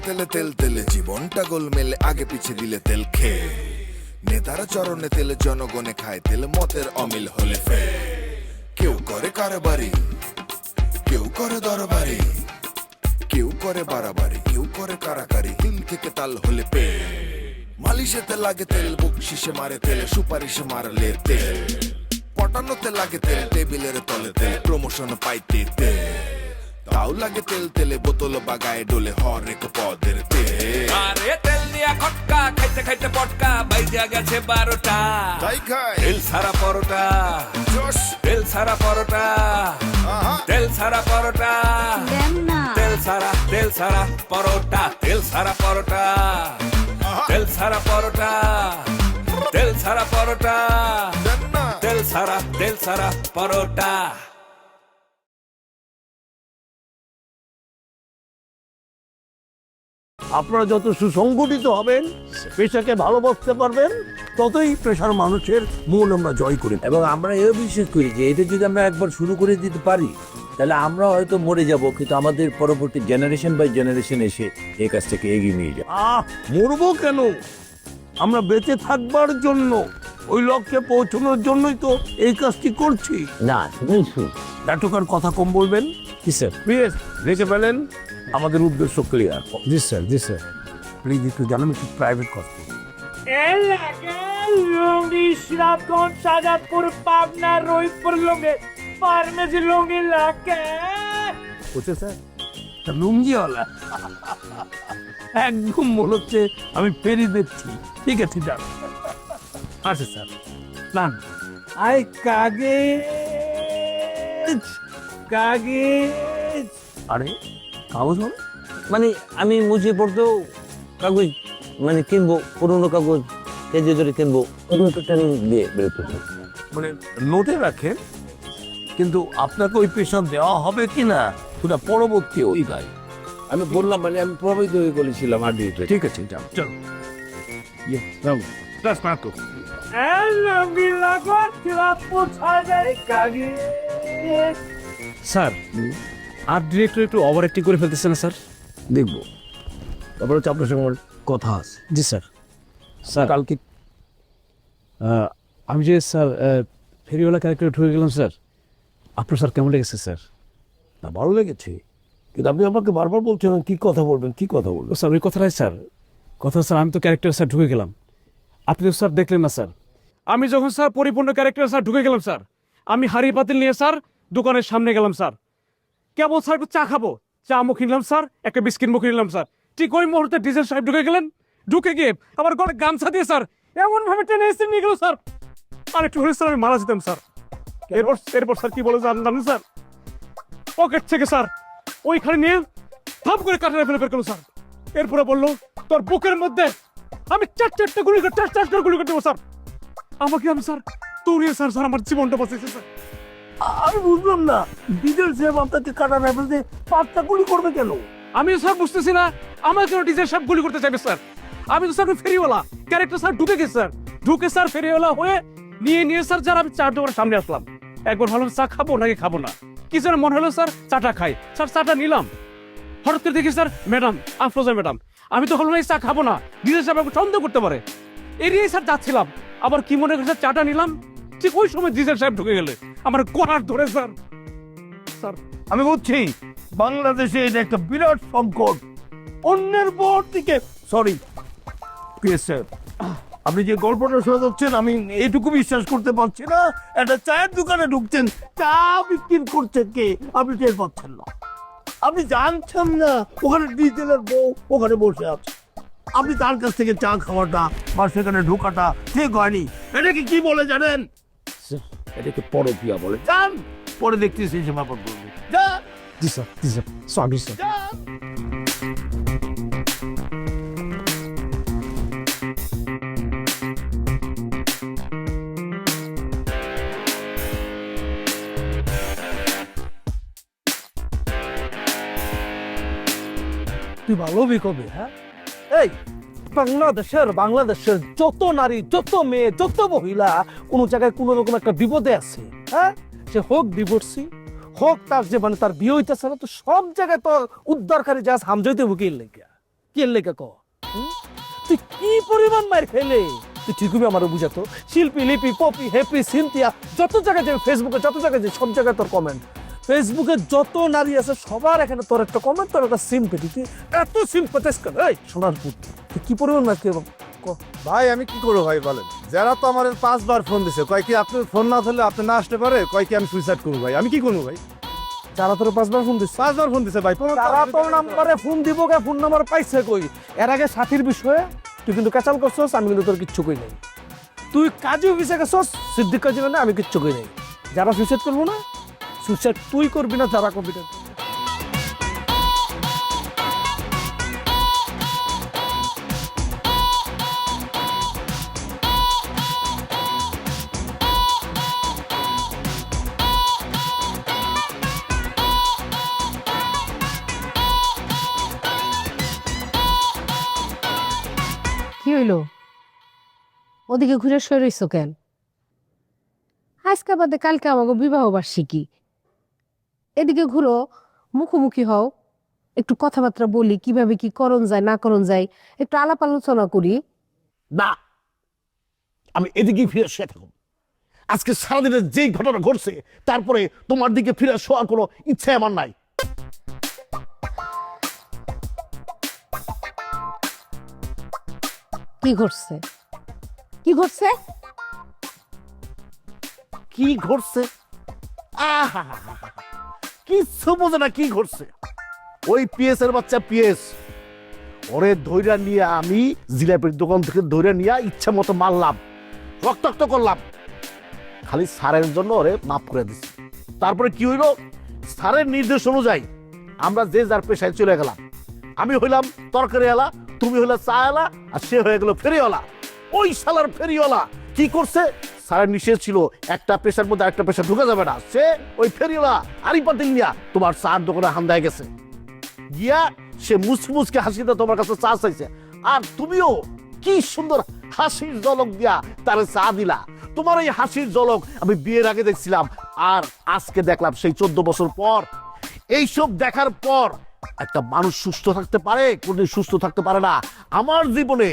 তেলে তেল তেলে জীবনটা গোলমেলে আগে পিছে দিলে তেল খেয়ে নেতারা চরণে তেলে জনগণে খায় তেল মতের অমিল হলে ফে কেউ করে কারবারি কেউ করে দরবারি কেউ করে বাড়াবাড়ি কেউ করে কারাকারি দিল থেকে তাল হলে পে মালিশেতে লাগে তেল বকশিসে মারে তেল সুপারিশে মারলে তেল পটানোতে লাগে তেল টেবিলের তলে তেল প্রমোশন পাইতে তেল তাও লাগে তেল তেলে বোতল বাগায় ডোলে হরেক পদের তেল আরে তেল দিয়া খটকা খাইতে খাইতে পটকা বাইজা গেছে 12টা তাই খায় তেল সারা পরোটা জোশ তেল সারা পরোটা আহা তেল সারা পরোটা দেন না তেল সারা পরোটা তেল সারা পরোটা আহা তেল সারা পরোটা তেল সারা পরোটা দেন না তেল সারা পরোটা। আপনারা যত সুসংগঠিত হবেন, পেশাকে ভালোবাসতে পারবেন, ততই পেশার মানুষের মন আমরা জয় করি। এবং আমরা এও বিশ্বাস করি যে এটা যদি আমরা একবার শুরু করে দিতে পারি তাহলে আমরা হয়তো মরে যাব, কিন্তু আমাদের পরবর্তী জেনারেশন বাই জেনারেশন এসে এই কাজটাকে এগিয়ে নিয়ে যাবে। মরবো কেন? আমরা বেঁচে থাকবার জন্য, ওই লক্ষ্যে পৌঁছানোর জন্যই তো এই কাজটি করছি। না নাটকের কথা কম বলবেন। জি স্যার। প্লিজ দেখে ফেলেন, আমাদের উদ্দেশ্য clear. G sir, G sir. Please একটু জানান, একটু প্রাইভেট কথা। সিরাজগঞ্জ, শাহজাদপুর, পাবনা, রোহিতপুর লঙ্গে ফার্মেসি লঙ্গে লাগে বুঝছে স্যার, লুঙ্গিওয়ালা একদম মনে হচ্ছে আমি ফেরি দিচ্ছি। ঠিক আছে, যান। আচ্ছা স্যার, প্ল্যান আই কাগজ কাগজ। আরে কাগজ মানে আমি মুছে পড়তেও কাগজ মানে কিনবো, পুরোনো কাগজ কেজি ধরে কিনবো, ট্রেনিং দিয়ে বেরোতে হবে। মানে নোটে রাখেন, কিন্তু আপনাকে ওই পেশা দেওয়া হবে কিনা সেটা পরবর্তী ওই গাই। আমি বললাম মানে আমি প্রভাবিত হয়ে বলেছিলাম আর দিয়ে। ঠিক আছে, যান চলো। লঙ্গি লাগো সিরাজপুর, কাগে স্যার আর ডিরেক্টর একটু ওভার অ্যাক্টিং করে ফেলতেছে না স্যার? দেখবো, তারপরে হচ্ছে আপনার সঙ্গে আমার কথা আছে। জি স্যার। স্যার কালকে আমি যে স্যার ফেরিওয়ালা ক্যারেক্টারে ঢুকে গেলাম স্যার, আপনার স্যার কেমন লেগেছে স্যার? না, ভালো লেগেছে, কিন্তু আপনি আমাকে বারবার বলছেন কি কথা বলবেন, কি কথা বলবেন। ও স্যার ওই কথাটাই স্যার, কথা স্যার আমি তো ক্যারেক্টার স্যার ঢুকে গেলাম, আপনি তো স্যার দেখলেন না স্যার। আমি যখন স্যার পরিপূর্ণ ক্যারেক্টার স্যার ঢুকে গেলাম স্যার, আমি হাড়ি পাতিল নিয়ে স্যার দোকানের সামনে গেলাম স্যার, কেবল স্যার একটু চা খাবো, চা মুখে নিলাম স্যার, একটা বিস্কিট মুখে নিলাম স্যার। ঠিক ওই মুহূর্তে ডিজেল সাহেব ঢুকে গেলেন, ঢুকে গিয়ে আমার গলায় গামছা দিয়ে স্যার এমন ভাবে টেনে এসে নিয়ে গেল স্যার, আর একটু হলে স্যার আমি মারা যেতাম স্যার। এরপর স্যার কি বলে জানেন স্যার? পকেট থেকে স্যার ওইখানে নিয়ে থাপ করে কাটারে ফেলে বের করলো স্যার। এরপরে বললো তোর বুকের মধ্যে আমি চারটা গুলি গুলি করে দেবো স্যার। আমাকে আমি স্যার দৌড়িয়ে স্যার আমার জীবনটা বাঁচিয়েছে স্যার। আমি বুঝলাম না, ডিজেল সাহেব আপনাকে কাটা রাইফেল দিয়ে 5টা গুলি করবে কেন? আমি স্যার বুঝতেছি না আমার কেন ডিজেল সাহেব গুলি করতে চাইবে স্যার। আমি তো স্যার ফেরিওয়ালা ক্যারেক্টার স্যার ঢুকে গেছে স্যার, ঢুকে স্যার ফেরিওয়ালা হয়ে নিয়ে স্যার যার আমি চার দোকানের সামনে আসলাম। একবার ভাবলাম চা খাবো নাকি খাবো না, কি যেন মনে হলো স্যার চাটা খাই, স্যার চাটা নিলাম। হঠাৎ করে দেখি স্যার ম্যাডাম আফরোজা ম্যাডাম, আমি তো ভাবলাম এই চা খাবো না, ডিজেল সাহেব আমাকে সন্দেহ করতে পারে, এড়িয়েই স্যার যাচ্ছিলাম। আবার কি মনে করছে চাটা নিলাম, ঠিক ওই সময় ডিজেল সাহেব ঢুকে গেলে আমার কলার ধরে স্যার। স্যার আমি বলছি বাংলাদেশে এটা একটা বিরাট সংকট, অন্যের পর থেকে সরি স্যার, আপনি যে গল্পটা শোনা যাচ্ছেন আমি এইটুকু বিশ্বাস করতে পারছি না। একটা চায়ের দোকানে ঢুকছেন, চা বিক্রি করছে কে আপনি টের পাচ্ছেন না, আপনি জানছেন না ওখানে ডিজেলের বউ ওখানে বসে আছে, আপনি তার কাছ থেকে চা খাওয়াটা বা সেখানে ঢোকাটা ঠিক হয়নি। এটাকে কি বলে জানেন? এটাকে পরকিয়া বলে। যান পরে দেখতেছি সে ব্যাপার বলবে। যা। জি স্যার, জি স্যার, সরি স্যার। তুই ভালো বিকবি। হ্যাঁ, এই বাংলাদেশের যত নারী, যত মেয়ে, যত মহিলা কোন জায়গায় কোন রকম একটা বিপদে আছে, হ্যাঁ, সে হোক ডিভোর্সি হোক তার যে মানে তার বিয়ে হইতেছে না, তো সব জায়গায় তো উদ্ধারকারী জাহাজ হামজাইতে বুকিয়ে লেগে। কি এর লেগে ক তুই কি পরিমাণ মার খেলে তুই ঠিকই আমার বুঝাতো শিল্পী লিপি পপি হ্যাপি সিনথিয়া যত জায়গায় যাবে ফেসবুকে যত জায়গায় যাবে সব জায়গায় তোর কমেন্ট ফেসবুকে যত নারী আছে সবার এখানে তোর একটা কমেন্ট তোর একটা সিম্পেথি তুই এত সিম্পেথাইজ কর এই সোনার পুত তুই কি পরিমাণ মার খেয়ে ভাই আমি কি করবো ভাই বলেন, যারা তো আমার 5 বার ফোন দিছে, কয় কি আপনার ফোন না ধরলে আপনি না আসতে পারে, কয় কি আমি সুইসাইড করবো ভাই, আমি কি করবো ভাই? যারা তোর 5 বার ফোন দিচ্ছে 5 বার ফোন দিছে ভাই, তারা তোর নাম্বারে ফোন দিব কে ফোন নাম্বার পাইছে কই এর আগে সাথীর বিষয়ে তুই কিন্তু ক্যাচাল করছস আমি কিন্তু তোর কিচ্ছু কই নাই তুই কাজী অফিসে গেছস সিদ্দিক কাজী মানে আমি কিচ্ছু কই নাই যারা সুইসাইড করবো না সুইসাইড তুই করবি না যারা করবি না কি হইল ওদিকে ঘুরে শুয়ে রইছো কেন আজকে বাদে কালকে আমাকে বিবাহ বার্ষিকী এদিকে ঘুরো মুখোমুখি হও একটু কথাবার্তা বলি কিভাবে কি করণ যায় না করণ যায় একটু আলাপ আলোচনা করি না আমি এদিকেই ফিরে শুয়ে থাকুন আজকে সারাদিনের যেই ঘটনা ঘটছে তারপরে তোমার দিকে ফিরে শোয়ার কোনো ইচ্ছা আমার নাই কি ঘটছে কি ঘটছে কি ঘটছে আহা কিচ্ছু বোঝে না কি ঘটছে ওই পিএস এর বাচ্চা পিএস ওরে ধৈর্য নিয়ে আমি জিলাপির দোকান থেকে ধৈর্য নিয়ে ইচ্ছা মতো মারলাম রক্তাক্ত করলাম খালি স্যারের জন্য ওরে মাফ করে দিছি তারপরে কি হইলো স্যারের নির্দেশ অনুযায়ী আমরা যে যার পেশায় চলে গেলাম আমি হইলাম তরকারি আলা তুমি হইলে চা আলা আর সে হয়ে গেল ফেরিওয়ালা ওই শালার ফেরিওয়ালা কি করছে স্যারের নিষেধ ছিল একটা পেশার মধ্যে একটা পেশা ঢুকে যাবে না সে ওই ফেরিওয়ালা আরি পাতিল নিয়া তোমার চার দোকানে হান্দায় গেছে গিয়া সে মুচমুচকে হাসিতে তোমার কাছে চা চাইছে আর তুমিও কি সুন্দর হাসির ঝলক দিয়া তারে চা দিলা তোমার এই হাসির ঝলক আমি বিয়ের আগে দেখছিলাম আর আজকে দেখলাম সেই 14 বছর পর এইসব দেখার পর একটা মানুষ সুস্থ থাকতে পারে কোনদিন সুস্থ থাকতে পারে না আমার জীবনে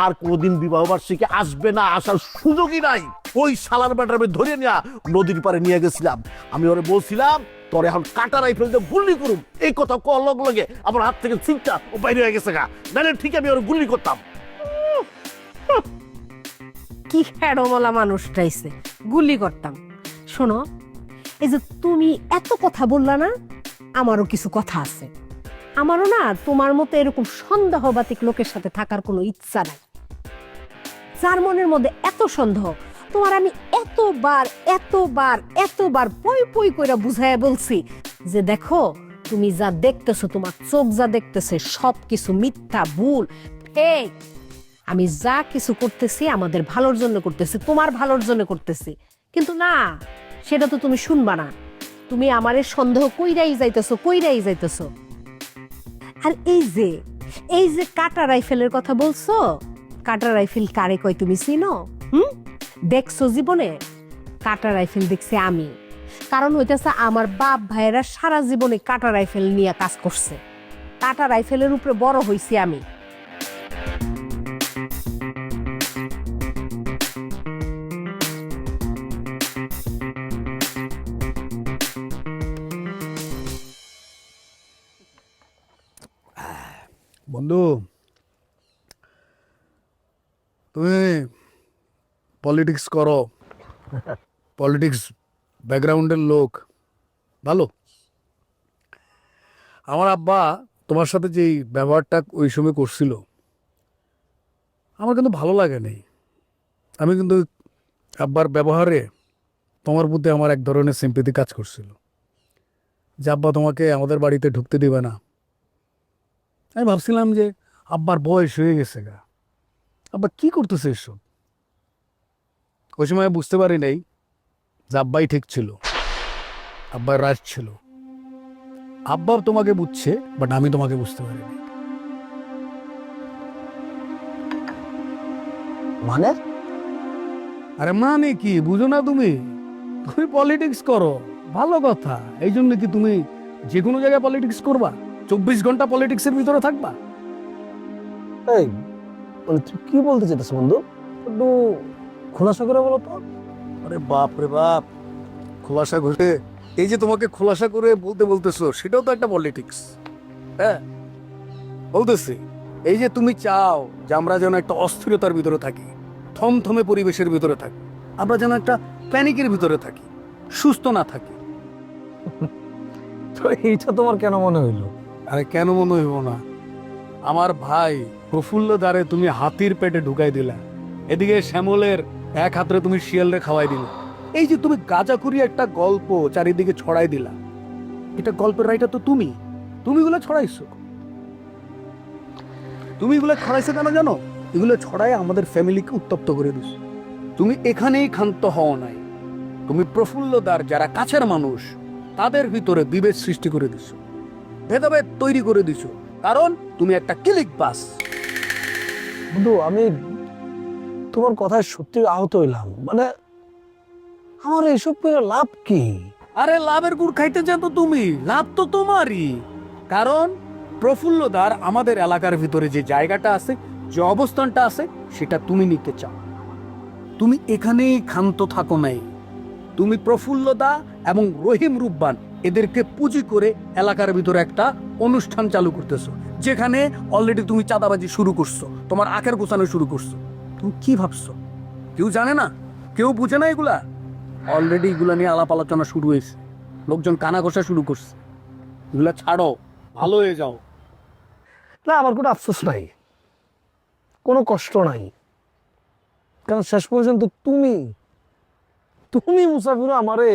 আর কোনদিন বিবাহ বার্ষিকী আসবে না আসার সুযোগই নাই ওই শালার ব্যাটার আমি ধরে নিয়ে নদীর পারে নিয়ে গেছিলাম আমি ওরে বলছিলাম তোর এখন কাটা রাইফেল দিয়ে গুলি করুম এই কথা কল লগে আমার হাত থেকে চিন্তা ও বাইরে হয়ে গেছে গা নাহলে ঠিক আমি ওরে গুলি করতাম কি হেডমলা মানুষটাইছে গুলি করতাম শোনো এই যে তুমি এত কথা বললা না আমারও কিছু কথা আছে আমারও না তোমার মতো এরকম সন্দেহবাতিক লোকের সাথে থাকার কোনো ইচ্ছা নাই যার মনের মধ্যে এত সন্দেহ তোমার আমি এতবার পই পই কইরা বুঝাইয়া বলছি যে দেখো তুমি যা দেখতেছো তোমার চোখ যা দেখতেছে সব কিছু মিথ্যা ভুল ফেক আমি যা কিছু করতেছি আমাদের ভালোর জন্য করতেছি তোমার ভালোর জন্য করতেছি কিন্তু না সেটা তো তুমি শুনবা না তুমি আমারে সন্দেহ কইরাই যাইতেছো আর এই যে কাটা রাইফেলের কথা বলছো কাটা রাইফেল কারে কয় তুমি চিনো দেখছো জীবনে কাটা রাইফেল দেখছি আমি কারণ হইতেছে আমার বাপ ভাইয়েরা সারা জীবনে কাটা রাইফেল নিয়ে কাজ করছে কাটা রাইফেলের উপরে বড় হইছি আমি বন্ধু তুমি পলিটিক্স করো পলিটিক্স ব্যাকগ্রাউন্ডের লোক ভালো আমার আব্বা তোমার সাথে যেই ব্যবহারটা ওই সময় করছিল আমার কিন্তু ভালো লাগে নাই আমি কিন্তু আব্বার ব্যবহারে তোমার প্রতি আমার এক ধরনের সিম্পেথি কাজ করছিল যে আব্বা তোমাকে আমাদের বাড়িতে ঢুকতে দিবে না আমি ভাবছিলাম যে আব্বার বয়স হয়ে গেছে গা আব্বা কি করতেছে এসব ওই সময় বুঝতে পারি নাই যে আব্বাই ঠিক ছিল আব্বার রাজ ছিল আব্বা তোমাকে বুঝছে বাট আমি তোমাকে বুঝতে পারিনি মানে আরে মানে কি বুঝো না তুমি তুমি পলিটিক্স করো ভালো কথা এই জন্য কি তুমি যে কোনো জায়গায় পলিটিক্স করবা 24 ঘন্টা পলিটিক্সের ভিতরে থাকবা এই মানে তুই কি বলতে চাইছিস বন্ধু, একটু খোলাসা করে বলো তো। আরে বাপ রে বাপ, খোলাসা করে, এই যে তোমাকে খোলাসা করে বলতেছো সেটাও তো একটা পলিটিক্স। হ্যাঁ বলতেছি, এই যে তুমি চাও যে আমরা যেন একটা অস্থিরতার ভিতরে থাকি, থমথমে পরিবেশের ভিতরে থাকি, আমরা যেন একটা প্যানিকের ভিতরে থাকি, সুস্থ না থাকি। তো এইটা তোমার কেন মনে হইলো? আরে কেন মনে হইব না, আমার ভাই প্রফুল্ল দ্বারে তুমি হাতির পেটে ঢুকাই দিলা, এদিকে শ্যামলের এক হাতে তুমি শিয়ালরে খাওয়াই দিলা, এই যে তুমি গাঁজাখুরি একটা গল্প চারিদিকে ছড়াই দিলা, এটা গল্পের রাইটার তো তুমি এগুলো ছড়াইছো। তুমি এগুলো ছড়াইছো কেন জানো? এগুলো ছড়াই আমাদের ফ্যামিলিকে উত্তপ্ত করে দিছো। তুমি এখানেই ক্ষান্ত হও নাই, তুমি প্রফুল্লদার যারা কাছের মানুষ তাদের ভিতরে বিভেদ সৃষ্টি করে দিছো, ভেদাভেদ তৈরি করে দিছো, কারণ তুমি একটা ক্লিক বাস। বন্ধু আমি তোমার কথায় সত্যি আহত হইলাম, মানে আমার এইসব করে লাভ কি? আরে লাভের গুড় খাইতে চাও তো তুমি, লাভ তো তোমারই, কারণ প্রফুল্লদার আমাদের এলাকার ভিতরে যে জায়গাটা আছে, যে অবস্থানটা আছে, সেটা তুমি নিতে চাও। তুমি এখানেই ক্ষান্ত থাকো নাই, তুমি প্রফুল্লদা এবং রহিম রুব্বান এদেরকে পুঁজি করে এলাকার ভিতরে একটা অনুষ্ঠান চালু করতেছো, যেখানে অলরেডি তুমি চাঁদাবাজি শুরু করছো, তোমার আখের গোছানো শুরু করছো। তুমি কি ভাবছো কেউ জানে না, কেউ বুঝে না এগুলা? অলরেডি এগুলা নিয়ে আলাপ আলোচনা শুরু হয়েছে, লোকজন কানা ঘষা শুরু করছে। এগুলা ছাড়ো, ভালো হয়ে যাও। না আমার কোনো আফসোস নাই, কোনো কষ্ট নাই, কারণ শেষ পর্যন্ত তুমি মুসাফির আমারে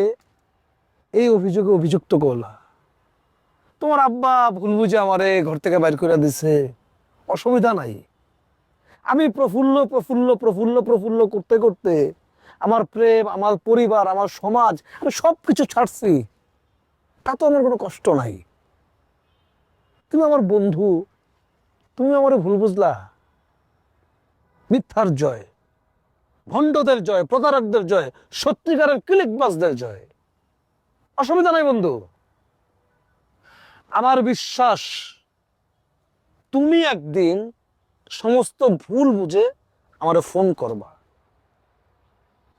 এই অভিযোগে অভিযুক্ত করলা। তোমার আব্বা ভুল বুঝে আমারে ঘর থেকে বাইর করে দিছে, অসুবিধা নাই। আমি প্রফুল্ল প্রফুল্ল প্রফুল্ল প্রফুল্ল করতে করতে আমার প্রেম, আমার পরিবার, আমার সমাজ, আমি সবকিছু ছাড়ছি, তা তো আমার কোনো কষ্ট নাই। তুমি আমার বন্ধু, তুমি আমারে ভুল বুঝলা। মিথ্যার জয়, ভণ্ডদের জয়, প্রতারকদের জয়, সত্যিকারের ক্লিকবাজদের জয়। অসুবিধা নাই বন্ধু, আমার বিশ্বাস তুমি একদিন সমস্ত ভুল বুঝে আমারে ফোন করবা,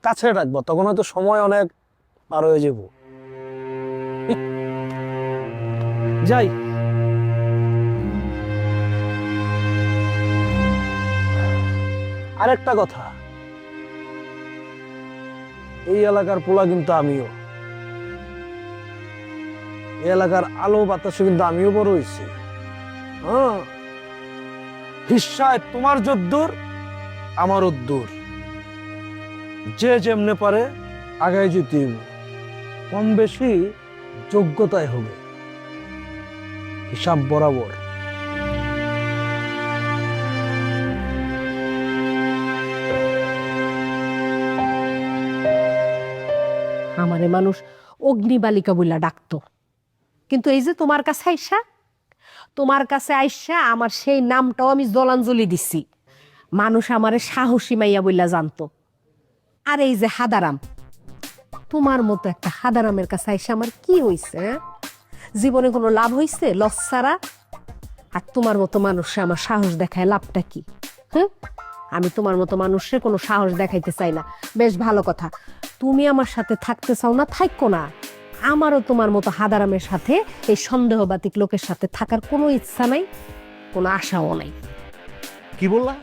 কাছে রাখবা, তখন হয়তো সময় অনেক পার হয়ে যাব। যাই, আরেকটা কথা, এই এলাকার পোলা কিন্তু আমিও, এই এলাকার আলো বাতাসে কিন্তু আমিও বড় হয়েছি। হ্যাঁ, হিস্সায় তোমার যদ্দূর আমার উদ্দূর, যে যেমনে পারে আগায় যেতে হইব, কম বেশি যোগ্যতায় হবে, হিসাব বরাবর। আমারে মানুষ অগ্নিবালিকা বইলা ডাকতো, কিন্তু এই যে তোমার কাছে আইসা আমার সেই নামটাও আমি জলাঞ্জলি দিছি, মানুষ আমারে সাহসী মাইয়া বইলা জানতো। আর এই যে হাদারাম, তোমার মতো একটা হাদারামের কাছে আইসা আমার কি হইছে? জীবনে কোনো লাভ হইছে লস ছাড়া? আর তোমার মতো মানুষে আমার সাহস দেখায় লাভটা কি? হ্যাঁ, আমি তোমার মতো মানুষের কোনো সাহস দেখাইতে চাই না। বেশ ভালো কথা, তুমি আমার সাথে থাকতে চাও না, থাকো না। আমারও তোমার মতো হাদারামের সাথে, এই সন্দেহবাতিক লোকের সাথে থাকার কোনো ইচ্ছা নাই, কোনো আশাও নাই। কি বললা?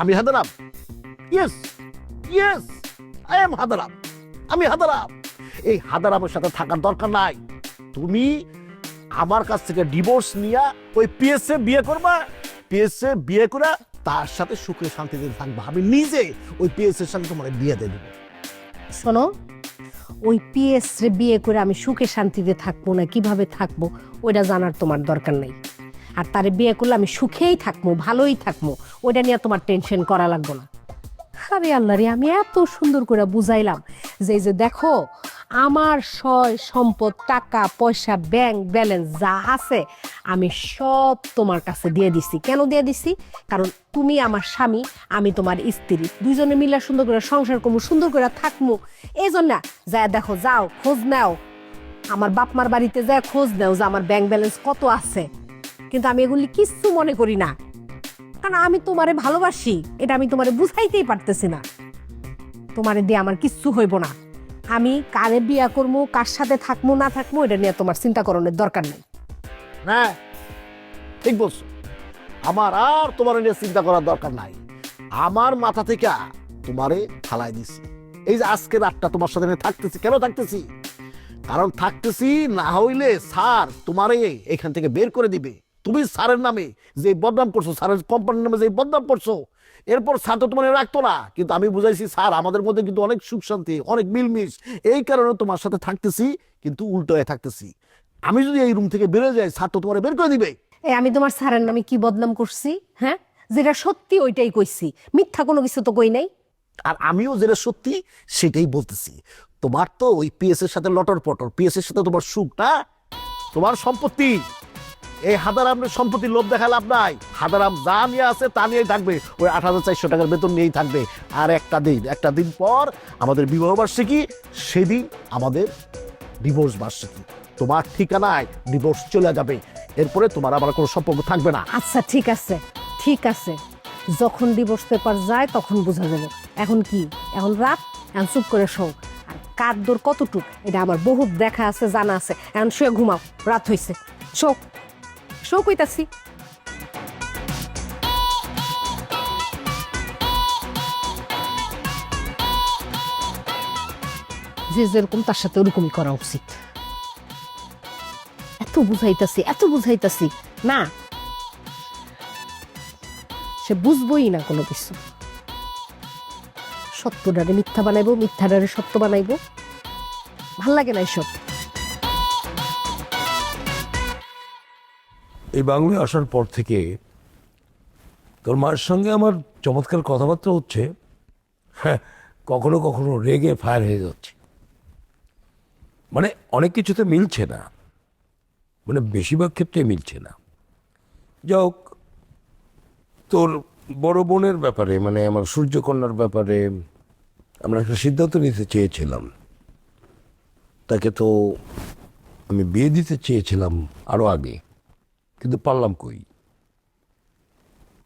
আমি হাদারাম? ইয়েস ইয়েস, আই এম হাদারাম। আমি হাদারাম। এই হাদারামের সাথে থাকার দরকার নাই। তুমি আমার কাছ থেকে ডিভোর্স নিয়ে ওই পিএসএ বিয়ে করবা, পিএসএ বিয়ে করে তার সাথে সুখে শান্তিতে থাকবা। আমি নিজে ওই পিএস এর সাথে তোমার বিয়ে দিয়ে দেবো। শোনো, ওই পিএস রে বিয়ে করে আমি সুখে শান্তিতে থাকবো না কিভাবে থাকবো ওইটা জানার তোমার দরকার নাই। আর তারে বিয়ে করলে আমি সুখেই থাকবো, ভালোই থাকবো, ওইটা নিয়ে তোমার টেনশন করা লাগবো না। আরে আল্লাহ রে, আমি এত সুন্দর করে বুঝাইলাম যে এই যে দেখো আমার সয় সম্পদ, টাকা পয়সা, ব্যাংক ব্যালেন্স যা আছে আমি সব তোমার কাছে দিয়ে দিছি। কেন দিয়ে দিছি? কারণ তুমি আমার স্বামী, আমি তোমার স্ত্রী, দুইজনে মিলে সুন্দর করে সংসার করবো, সুন্দর করে থাকবো। এই জন্য যা দেখো, যাও খোঁজ নাও, আমার বাপ মার বাড়িতে যায় খোঁজ নাও যে আমার ব্যাংক ব্যালেন্স কত আছে। কিন্তু আমি এগুলি কিচ্ছু মনে করি না। কারণ আমি তোমারে ভালোবাসি, এটা আমি তোমারে বুঝাইতেই পারতেছি না। তোমারে দিয়ে আমার কিচ্ছু হইব না। আমি কারে বিয়া করবো, কার সাথে থাকবো না থাকবো, এটা নিয়ে তোমার চিন্তা করানোর দরকার নেই। হ্যাঁ ঠিক বলছো, আমার আর তোমার নিয়ে চিন্তা করার দরকার নাই। আমার মাথা থেকে তোমারে ফালাই দিছি। এই যে আজকে রাতটা তোমার সাথে আমি থাকতেছি, কেন থাকতেছি? কারণ থাকতেছি না হইলে স্যার তোমারে এখান থেকে বের করে দিবে। তুমি স্যারের নামে যে বদনাম করছো, স্যারের কোম্পানির নামে যে বদনাম করছো, এরপর স্যার তো তোমার রাখতো না। কিন্তু আমি বুঝাইছি স্যার আমাদের মধ্যে কিন্তু অনেক সুখ শান্তি, অনেক মিলমিশ, এই কারণে তোমার সাথে থাকতেছি, কিন্তু উল্টো হয়ে থাকতেছি। আমি যদি এই রুম থেকে বেরোয় যাই, স্যার তো তোমার বের করে দিবে। আমি তোমার স্যারের নামে কি বদনাম করছি? হ্যাঁ, যেটা সত্যি ওইটাই কইছি, মিথ্যা কোনো কিছু তো কই নাই। আর আমিও যেটা সত্যি সেটাই বলতেছি। তোমার তো ওই পিএস এর সাথে লটর পটর, পিএস এর সাথে তোমার সুখ না, তোমার সম্পত্তি। এই হাদারামের সম্পত্তির লোভ দেখা লাভ নাই। হাদারাম যা নিয়ে আছে তা নিয়েই থাকবে, ওই ৮,৪০০ টাকার বেতন নিয়েই থাকবে। আর একটা দিন পর আমাদের বিবাহ বার্ষিকী, সেদিন আমাদের ডিভোর্স বার্ষিকী। তোমার ঠিকানায় ডিভোর্স চলে যাবে, এরপরে তোমার আবার কোনো সম্পর্ক থাকবে না। আচ্ছা ঠিক আছে, ঠিক আছে, যখন ডিভোর্স পেপার যায় তখন বোঝা যাবে। এখন কি, এখন রাত, এখন চুপ করে শোও। আর কার দোর কতটুক এটা আমার বহুত দেখা আছে, জানা আছে। এখন শুয়ে ঘুমাও, রাত হইছে। শো শো কইতাছি। যে যেরকম তার সাথে ওরকমই করা উচিত। এত বুঝাইতাছি না, সে বুঝবই না কোনো কিছু। সত্যটারে মিথ্যা বানাইবো, মিথ্যাটারে সত্য বানাইবো। ভাল লাগে না এসব। এই বাংলায় আসার পর থেকে তোর মার সঙ্গে আমার চমৎকার কথাবার্তা হচ্ছে। হ্যাঁ, কখনো কখনো রেগে ফায়ার হয়ে যাচ্ছে। মানে অনেক কিছুতে মিলছে না, মানে বেশিরভাগ ক্ষেত্রে মিলছে না। যাক, তোর বড় বোনের ব্যাপারে, মানে আমার সূর্যকন্যার ব্যাপারে আমরা একটা সিদ্ধান্ত নিতে চেয়েছিলাম। তাকে তো আমি বিয়ে দিতে চেয়েছিলাম আরো আগে, কিন্তু পারলাম কই।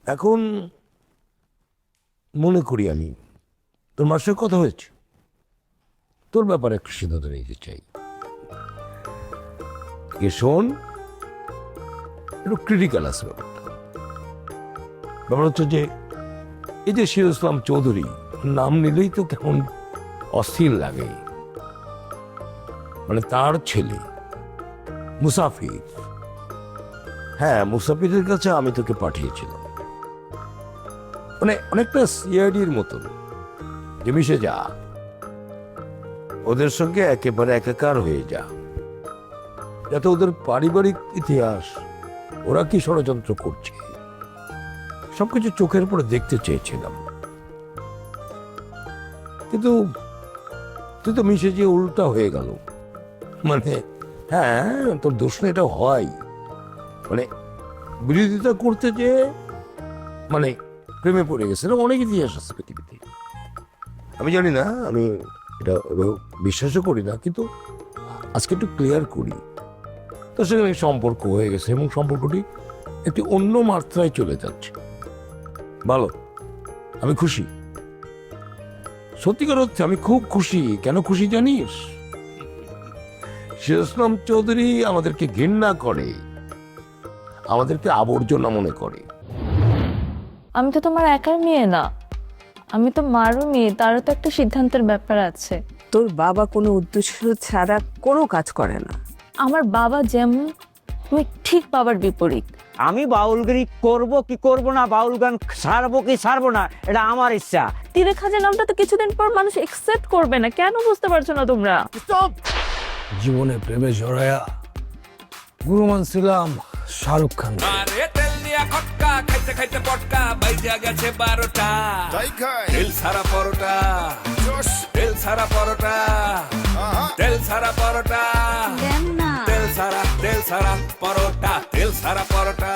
এখন মনে করি আমি, তোর মার সঙ্গে কথা হয়েছে, তোর ব্যাপারে একটা সিদ্ধান্ত নিতে চাই। শোন, একটু ক্রিটিক্যাল আছে ব্যাপার হচ্ছে যে এই যে শির ইসলাম চৌধুরী নাম নিলেই তো কেমন অস্থির লাগে। মানে তার ছেলে মুসাফির, হ্যাঁ মুসাফিরের কাছে আমি তোকে পাঠিয়েছিলাম। মানে অনেকটা সিআইডির মতন, যে মিশে যা, ওদের সঙ্গে একেবারে একাকার হয়ে যা, যাতে ওদের পারিবারিক ইতিহাস, ওরা কি ষড়যন্ত্র করছে, সবকিছু চোখের উপরে দেখতে চেয়েছিলাম। কিন্তু তুই তো মিশে যে উল্টা হয়ে গেল। মানে হ্যাঁ, তোর দোষ না, এটা হয়। মানে বিরোধিতা করতে যে মানে প্রেমে পড়ে গেছে, অনেক ইতিহাস আছে পৃথিবীতে। আমি জানি না, আমি এটা বিশ্বাসও করি না, কিন্তু আজকে একটু ক্লিয়ার করি। তোর সঙ্গে সম্পর্ক হয়ে গেছে এবং সম্পর্কটি একটি অন্য মাত্রায় চলে যাচ্ছে। ভালো, আমি খুশি, সত্যিকার হচ্ছে আমি খুব খুশি। কেন খুশি জানিস? শির ইসলাম চৌধুরী আমাদেরকে ঘৃণা করে, আমাদেরকে আবর্জনা মনে করে। আমি তো তোমার একার মেয়ে না, আমি তো মারও মেয়ে, তারও তো একটা সিদ্ধান্তের ব্যাপার আছে। তোর বাবা কোনো উদ্দেশ্য ছাড়া কোনো কাজ করে না। আমার বাবা যেমন, তুমি ঠিক বাবার বিপরীত। আমি বাউলগিরি করব কি করব না, বাউল গান ছাড়বো কি ছাড়বো না, এটা আমার ইচ্ছা। তীরে খাজা নামটা তো কিছুদিন পর মানুষ একসেপ্ট করবে না, কেন বুঝতে পারছো না তোমরা? জীবনে প্রেমে জড়ায়া গুরু মানছিলাম শাহরুখ খান। আরে তেল দিয়া খটকা, খাইতে খাইতে পটকা, বাইজা গেছে 12টা। তাই খাই তেল ছাড়া পরোটা, জোশ তেল ছাড়া পরোটা, আহা তেল ছাড়া পরোটা, তেল ছাড়া পরোটা, তেল ছাড়া পরোটা।